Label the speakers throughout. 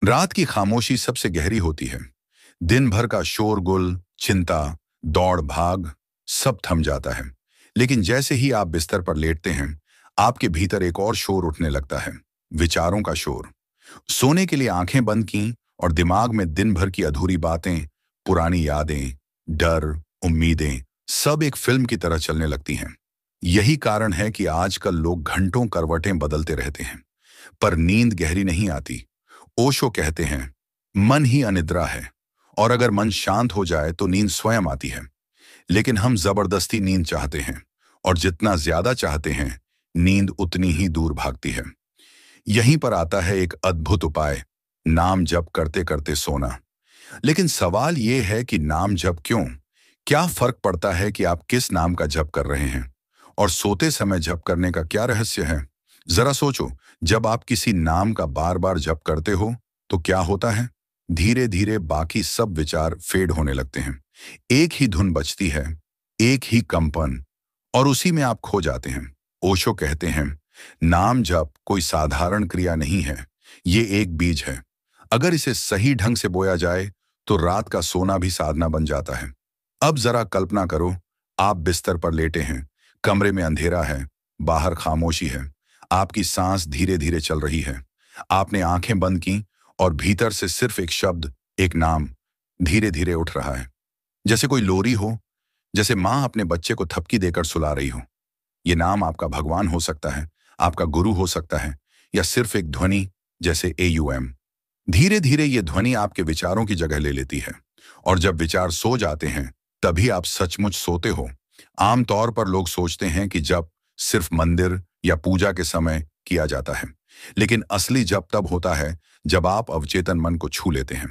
Speaker 1: रात की खामोशी सबसे गहरी होती है। दिन भर का शोरगुल, चिंता, दौड़ भाग सब थम जाता है। लेकिन जैसे ही आप बिस्तर पर लेटते हैं, आपके भीतर एक और शोर उठने लगता है। विचारों का शोर। सोने के लिए आंखें बंद की और दिमाग में दिन भर की अधूरी बातें, पुरानी यादें, डर, उम्मीदें सब एक फिल्म की तरह चलने लगती हैं। यही कारण है कि आजकल लोग घंटों करवटें बदलते रहते हैं, पर नींद गहरी नहीं आती। ओशो कहते हैं, मन ही अनिद्रा है, और अगर मन शांत हो जाए तो नींद स्वयं आती है। लेकिन हम जबरदस्ती नींद चाहते हैं, और जितना ज्यादा चाहते हैं, नींद उतनी ही दूर भागती है। यहीं पर आता है एक अद्भुत उपाय, नाम जप करते करते सोना। लेकिन सवाल यह है कि नाम जप क्यों? क्या फर्क पड़ता है कि आप किस नाम का जप कर रहे हैं? और सोते समय जप करने का क्या रहस्य है? जरा सोचो, जब आप किसी नाम का बार बार जप करते हो तो क्या होता है? धीरे धीरे बाकी सब विचार फेड होने लगते हैं। एक ही धुन बजती है, एक ही कंपन, और उसी में आप खो जाते हैं। ओशो कहते हैं, नाम जप कोई साधारण क्रिया नहीं है, ये एक बीज है। अगर इसे सही ढंग से बोया जाए तो रात का सोना भी साधना बन जाता है। अब जरा कल्पना करो, आप बिस्तर पर लेटे हैं, कमरे में अंधेरा है, बाहर खामोशी है, आपकी सांस धीरे धीरे चल रही है। आपने आंखें बंद की और भीतर से सिर्फ एक शब्द, एक नाम धीरे धीरे उठ रहा है। जैसे कोई लोरी हो, जैसे माँ अपने बच्चे को थपकी देकर सुला रही हो। ये नाम आपका भगवान हो सकता है, आपका गुरु हो सकता है, या सिर्फ एक ध्वनि, जैसे AUM। धीरे धीरे ये ध्वनि आपके विचारों की जगह ले लेती है, और जब विचार सो जाते हैं तभी आप सचमुच सोते हो। आमतौर पर लोग सोचते हैं कि जप सिर्फ मंदिर या पूजा के समय किया जाता है, लेकिन असली जप तब होता है जब आप अवचेतन मन को छू लेते हैं।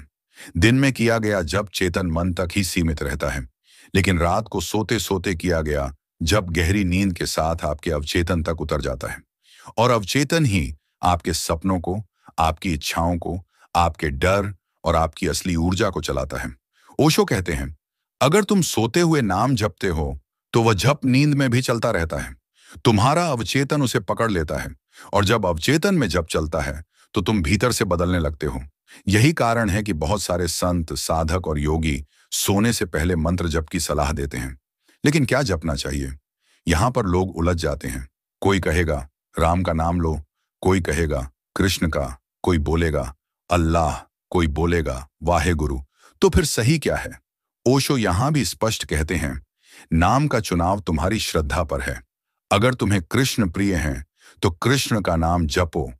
Speaker 1: दिन में किया गया जप चेतन मन तक ही सीमित रहता है, लेकिन रात को सोते सोते किया गया जप गहरी नींद के साथ आपके अवचेतन तक उतर जाता है, और अवचेतन ही आपके सपनों को, आपकी इच्छाओं को, आपके डर और आपकी असली ऊर्जा को चलाता है। ओशो कहते हैं, अगर तुम सोते हुए नाम जपते हो तो वह जप नींद में भी चलता रहता है। तुम्हारा अवचेतन उसे पकड़ लेता है, और जब अवचेतन में जप चलता है तो तुम भीतर से बदलने लगते हो। यही कारण है कि बहुत सारे संत, साधक और योगी सोने से पहले मंत्र जप की सलाह देते हैं। लेकिन क्या जपना चाहिए? यहां पर लोग उलझ जाते हैं। कोई कहेगा राम का नाम लो, कोई कहेगा कृष्ण का, कोई बोलेगा अल्लाह, कोई बोलेगा वाहे गुरु। तो फिर सही क्या है? ओशो यहां भी स्पष्ट कहते हैं, नाम का चुनाव तुम्हारी श्रद्धा पर है। अगर तुम्हें कृष्ण प्रिय है तो कृष्ण का नाम जपो।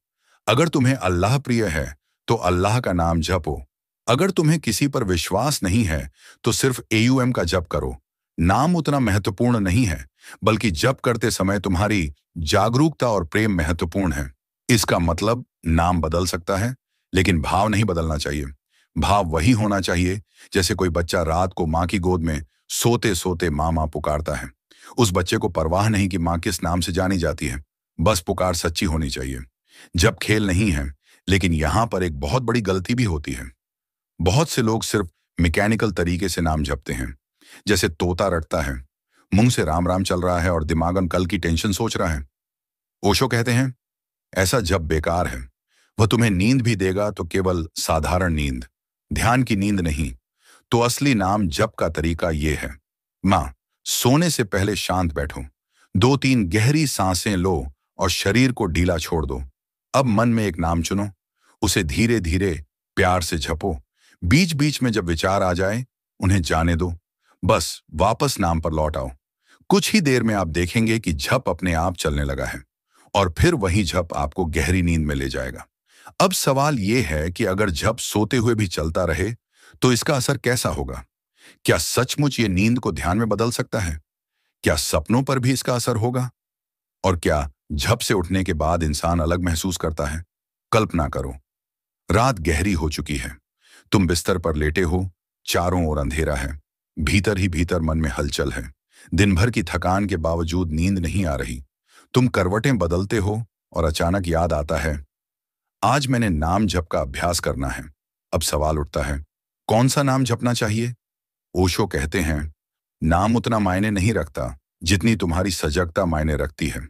Speaker 1: अगर तुम्हें अल्लाह प्रिय है तो अल्लाह का नाम जपो। अगर तुम्हें किसी पर विश्वास नहीं है तो सिर्फ AUM का जप करो। नाम उतना महत्वपूर्ण नहीं है, बल्कि जप करते समय तुम्हारी जागरूकता और प्रेम महत्वपूर्ण है। इसका मतलब नाम बदल सकता है, लेकिन भाव नहीं बदलना चाहिए। भाव वही होना चाहिए जैसे कोई बच्चा रात को माँ की गोद में सोते सोते माँ माँ पुकारता है। उस बच्चे को परवाह नहीं कि माँ किस नाम से जानी जाती है, बस पुकार सच्ची होनी चाहिए। जब खेल नहीं है, लेकिन यहां पर एक बहुत बड़ी गलती भी होती है। बहुत से लोग सिर्फ मैकेनिकल तरीके से नाम जपते हैं, जैसे तोता रटता है, मुंह से राम राम चल रहा है और दिमागन कल की टेंशन सोच रहा है। ओशो कहते हैं, ऐसा जप बेकार है। वह तुम्हें नींद भी देगा तो केवल साधारण नींद, ध्यान की नींद नहीं। तो असली नाम जप का तरीका यह है, मां, सोने से पहले शांत बैठो, 2-3 गहरी सांसें लो और शरीर को ढीला छोड़ दो। अब मन में एक नाम चुनो, उसे धीरे धीरे प्यार से जपो। बीच बीच में जब विचार आ जाए, उन्हें जाने दो। बस वापस नाम पर लौट आओ। कुछ ही देर में आप देखेंगे कि जप अपने आप चलने लगा है, और फिर वही जप आपको गहरी नींद में ले जाएगा। अब सवाल यह है कि अगर जप सोते हुए भी चलता रहे तो इसका असर कैसा होगा? क्या सचमुच ये नींद को ध्यान में बदल सकता है? क्या सपनों पर भी इसका असर होगा? और क्या झप से उठने के बाद इंसान अलग महसूस करता है? कल्पना करो, रात गहरी हो चुकी है, तुम बिस्तर पर लेटे हो, चारों ओर अंधेरा है, भीतर ही भीतर मन में हलचल है। दिन भर की थकान के बावजूद नींद नहीं आ रही। तुम करवटें बदलते हो और अचानक याद आता है, आज मैंने नाम जप का अभ्यास करना है। अब सवाल उठता है, कौन सा नाम जपना चाहिए? ओशो कहते हैं, नाम उतना मायने नहीं रखता जितनी तुम्हारी सजगता मायने रखती है।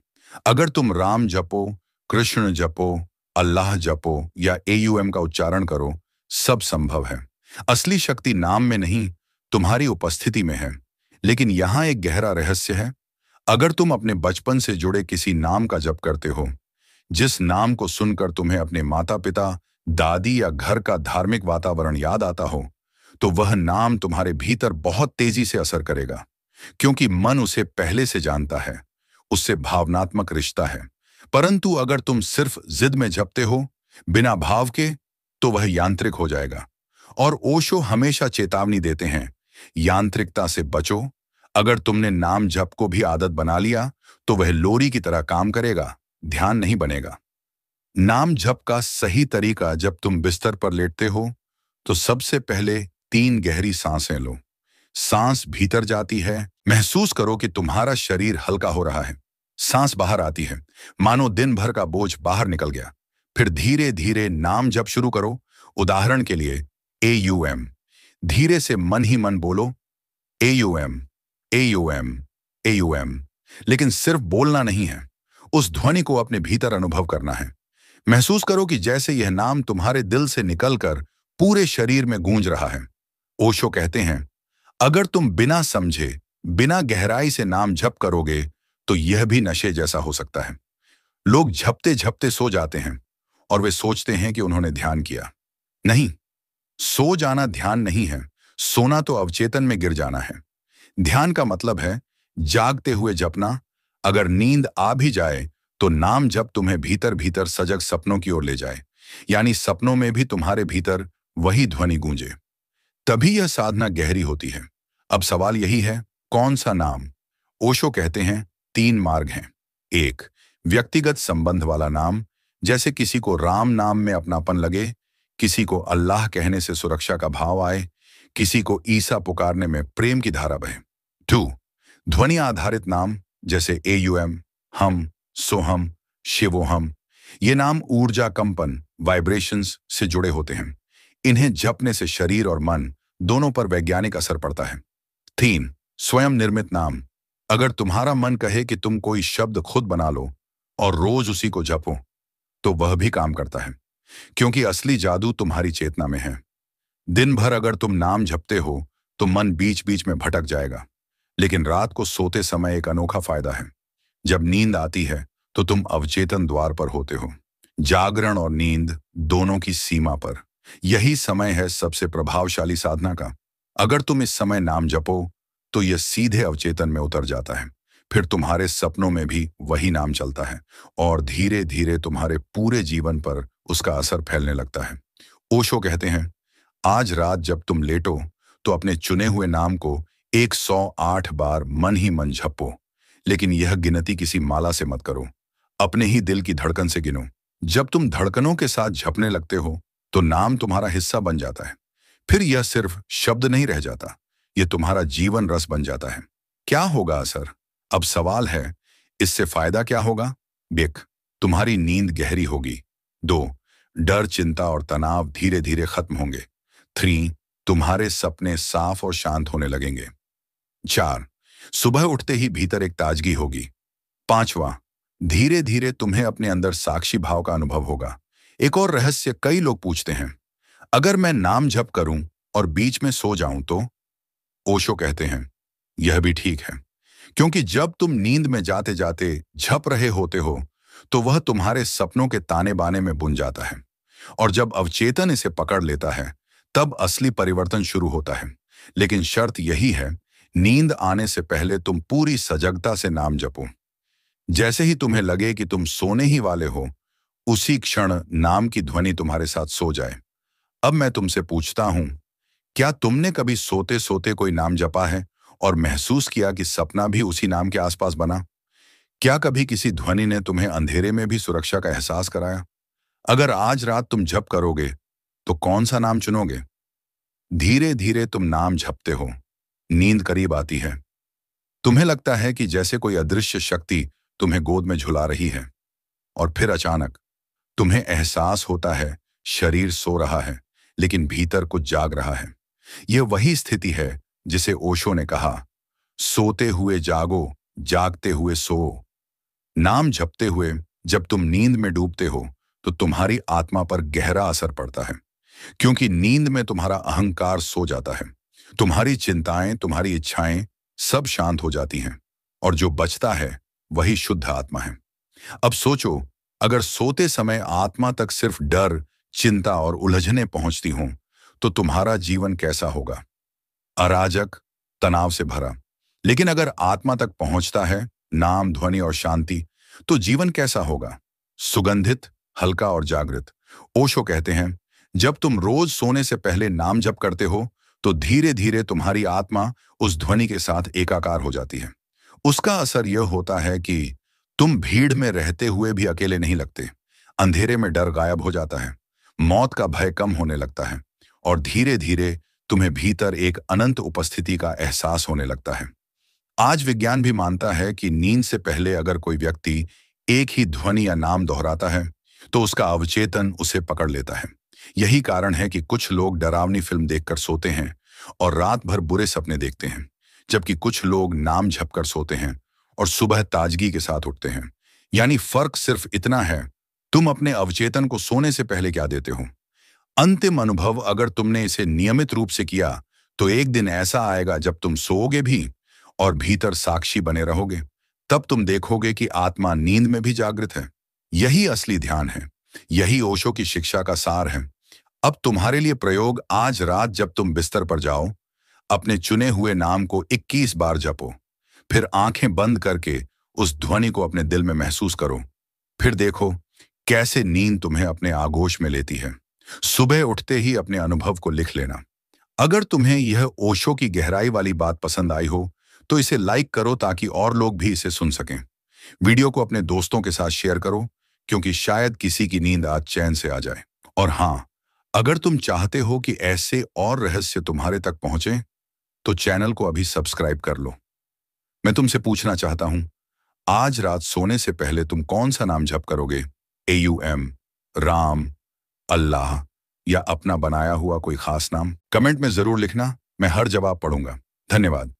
Speaker 1: अगर तुम राम जपो, कृष्ण जपो, अल्लाह जपो या AUM का उच्चारण करो, सब संभव है। असली शक्ति नाम में नहीं, तुम्हारी उपस्थिति में है। लेकिन यहां एक गहरा रहस्य है। अगर तुम अपने बचपन से जुड़े किसी नाम का जप करते हो, जिस नाम को सुनकर तुम्हें अपने माता पिता, दादी या घर का धार्मिक वातावरण याद आता हो, तो वह नाम तुम्हारे भीतर बहुत तेजी से असर करेगा, क्योंकि मन उसे पहले से जानता है, उससे भावनात्मक रिश्ता है। परंतु अगर तुम सिर्फ जिद में जपते हो, बिना भाव के, तो वह यांत्रिक हो जाएगा। और ओशो हमेशा चेतावनी देते हैं, यांत्रिकता से बचो। अगर तुमने नाम जप को भी आदत बना लिया, तो वह लोरी की तरह काम करेगा, ध्यान नहीं बनेगा। नाम जप का सही तरीका: जब तुम बिस्तर पर लेटते हो, तो सबसे पहले 3 गहरी सांसें लो। सांस भीतर जाती है, महसूस करो कि तुम्हारा शरीर हल्का हो रहा है। सांस बाहर आती है, मानो दिन भर का बोझ बाहर निकल गया। फिर धीरे धीरे नाम जप शुरू करो। उदाहरण के लिए AUM। धीरे से मन ही मन बोलो, AUM, AUM, AUM। लेकिन सिर्फ बोलना नहीं है, उस ध्वनि को अपने भीतर अनुभव करना है। महसूस करो कि जैसे यह नाम तुम्हारे दिल से निकलकर पूरे शरीर में गूंज रहा है। ओशो कहते हैं, अगर तुम बिना समझे, बिना गहराई से नाम जप करोगे, तो यह भी नशे जैसा हो सकता है। लोग झपते झपते सो जाते हैं और वे सोचते हैं कि उन्होंने ध्यान किया। नहीं, सो जाना ध्यान नहीं है, सोना तो अवचेतन में गिर जाना है। ध्यान का मतलब है जागते हुए जपना। अगर नींद आ भी जाए, तो नाम जप तुम्हें भीतर भीतर सजग सपनों की ओर ले जाए, यानी सपनों में भी तुम्हारे भीतर वही ध्वनि गूंजे। तभी यह साधना गहरी होती है। अब सवाल यही है, कौन सा नाम? ओशो कहते हैं 3 मार्ग हैं। 1, व्यक्तिगत संबंध वाला नाम, जैसे किसी को राम नाम में अपनापन लगे, किसी को अल्लाह कहने से सुरक्षा का भाव आए, किसी को ईसा पुकारने में प्रेम की धारा बहे। 2, ध्वनि आधारित नाम, जैसे AUM, हम, सोहम, शिवोहम। ये नाम ऊर्जा कंपन, वाइब्रेशंस से जुड़े होते हैं। इन्हें जपने से शरीर और मन दोनों पर वैज्ञानिक असर पड़ता है। 3, स्वयं निर्मित नाम। अगर तुम्हारा मन कहे कि तुम कोई शब्द खुद बना लो और रोज उसी को जपो, तो वह भी काम करता है, क्योंकि असली जादू तुम्हारी चेतना में है। दिन भर अगर तुम नाम जपते हो, तो मन बीच बीच में भटक जाएगा। लेकिन रात को सोते समय एक अनोखा फायदा है। जब नींद आती है, तो तुम अवचेतन द्वार पर होते हो, जागरण और नींद दोनों की सीमा पर। यही समय है सबसे प्रभावशाली साधना का। अगर तुम इस समय नाम जपो, तो यह सीधे अवचेतन में उतर जाता है। फिर तुम्हारे सपनों में भी वही नाम चलता है और धीरे धीरे तुम्हारे पूरे जीवन पर उसका असर फैलने लगता है। ओशो कहते हैं, आज रात जब तुम लेटो, तो अपने चुने हुए नाम को 108 बार मन ही मन जपो। लेकिन यह गिनती किसी माला से मत करो, अपने ही दिल की धड़कन से गिनो। जब तुम धड़कनों के साथ जपने लगते हो, तो नाम तुम्हारा हिस्सा बन जाता है। फिर यह सिर्फ शब्द नहीं रह जाता, यह तुम्हारा जीवन रस बन जाता है। क्या होगा असर? अब सवाल है, इससे फायदा क्या होगा? 1, तुम्हारी नींद गहरी होगी। 2, डर, चिंता और तनाव धीरे धीरे खत्म होंगे। 3, तुम्हारे सपने साफ और शांत होने लगेंगे। 4, सुबह उठते ही भीतर एक ताजगी होगी। 5वां, धीरे धीरे तुम्हें अपने अंदर साक्षी भाव का अनुभव होगा। एक और रहस्य कई लोग पूछते हैं, अगर मैं नाम जप करूं और बीच में सो जाऊं तो? ओशो कहते हैं, यह भी ठीक है, क्योंकि जब तुम नींद में जाते जाते झप रहे होते हो, तो वह तुम्हारे सपनों के ताने बाने में बुन जाता है। और जब अवचेतन इसे पकड़ लेता है, तब असली परिवर्तन शुरू होता है। लेकिन शर्त यही है, नींद आने से पहले तुम पूरी सजगता से नाम जपो। जैसे ही तुम्हें लगे कि तुम सोने ही वाले हो, उसी क्षण नाम की ध्वनि तुम्हारे साथ सो जाए। अब मैं तुमसे पूछता हूं, क्या तुमने कभी सोते सोते कोई नाम जपा है और महसूस किया कि सपना भी उसी नाम के आसपास बना? क्या कभी किसी ध्वनि ने तुम्हें अंधेरे में भी सुरक्षा का एहसास कराया? अगर आज रात तुम जप करोगे, तो कौन सा नाम चुनोगे? धीरे धीरे तुम नाम जपते हो, नींद करीब आती है। तुम्हें लगता है कि जैसे कोई अदृश्य शक्ति तुम्हें गोद में झुला रही है, और फिर अचानक तुम्हें एहसास होता है शरीर सो रहा है, लेकिन भीतर कुछ जाग रहा है। यह वही स्थिति है जिसे ओशो ने कहा, सोते हुए जागो, जागते हुए सो। नाम जपते हुए जब तुम नींद में डूबते हो, तो तुम्हारी आत्मा पर गहरा असर पड़ता है, क्योंकि नींद में तुम्हारा अहंकार सो जाता है। तुम्हारी चिंताएं, तुम्हारी इच्छाएं सब शांत हो जाती हैं, और जो बचता है वही शुद्ध आत्मा है। अब सोचो, अगर सोते समय आत्मा तक सिर्फ डर, चिंता और उलझने पहुंचती हों, तो तुम्हारा जीवन कैसा होगा? अराजक, तनाव से भरा। लेकिन अगर आत्मा तक पहुंचता है नाम, ध्वनि और शांति, तो जीवन कैसा होगा? सुगंधित, हल्का और जागृत। ओशो कहते हैं, जब तुम रोज सोने से पहले नाम जप करते हो, तो धीरे धीरे तुम्हारी आत्मा उस ध्वनि के साथ एकाकार हो जाती है। उसका असर यह होता है कि तुम भीड़ में रहते हुए भी अकेले नहीं लगते। अंधेरे में डर गायब हो जाता है, मौत का भय कम होने लगता है, और धीरे धीरे तुम्हें भीतर एक अनंत उपस्थिति का एहसास होने लगता है। आज विज्ञान भी मानता है कि नींद से पहले अगर कोई व्यक्ति एक ही ध्वनि या नाम दोहराता है, तो उसका अवचेतन उसे पकड़ लेता है। यही कारण है कि कुछ लोग डरावनी फिल्म देखकर सोते हैं और रात भर बुरे सपने देखते हैं, जबकि कुछ लोग नाम झपकर सोते हैं और सुबह ताजगी के साथ उठते हैं। यानी फर्क सिर्फ इतना है, तुम अपने अवचेतन को सोने से पहले क्या देते हो। अंतिम अनुभव, अगर तुमने इसे नियमित रूप से किया, तो एक दिन ऐसा आएगा जब तुम सोओगे भी और भीतर साक्षी बने रहोगे। तब तुम देखोगे कि आत्मा नींद में भी जागृत है। यही असली ध्यान है, यही ओशो की शिक्षा का सार है। अब तुम्हारे लिए प्रयोग, आज रात जब तुम बिस्तर पर जाओ, अपने चुने हुए नाम को 21 बार जपो। फिर आंखें बंद करके उस ध्वनि को अपने दिल में महसूस करो। फिर देखो कैसे नींद तुम्हें अपने आगोश में लेती है। सुबह उठते ही अपने अनुभव को लिख लेना। अगर तुम्हें यह ओशो की गहराई वाली बात पसंद आई हो, तो इसे लाइक करो ताकि और लोग भी इसे सुन सकें। वीडियो को अपने दोस्तों के साथ शेयर करो, क्योंकि शायद किसी की नींद आज चैन से आ जाए। और हाँ, अगर तुम चाहते हो कि ऐसे और रहस्य तुम्हारे तक पहुंचे, तो चैनल को अभी सब्सक्राइब कर लो। मैं तुमसे पूछना चाहता हूं, आज रात सोने से पहले तुम कौन सा नाम जप करोगे? AUM, राम, अल्लाह या अपना बनाया हुआ कोई खास नाम? कमेंट में जरूर लिखना, मैं हर जवाब पढ़ूंगा। धन्यवाद।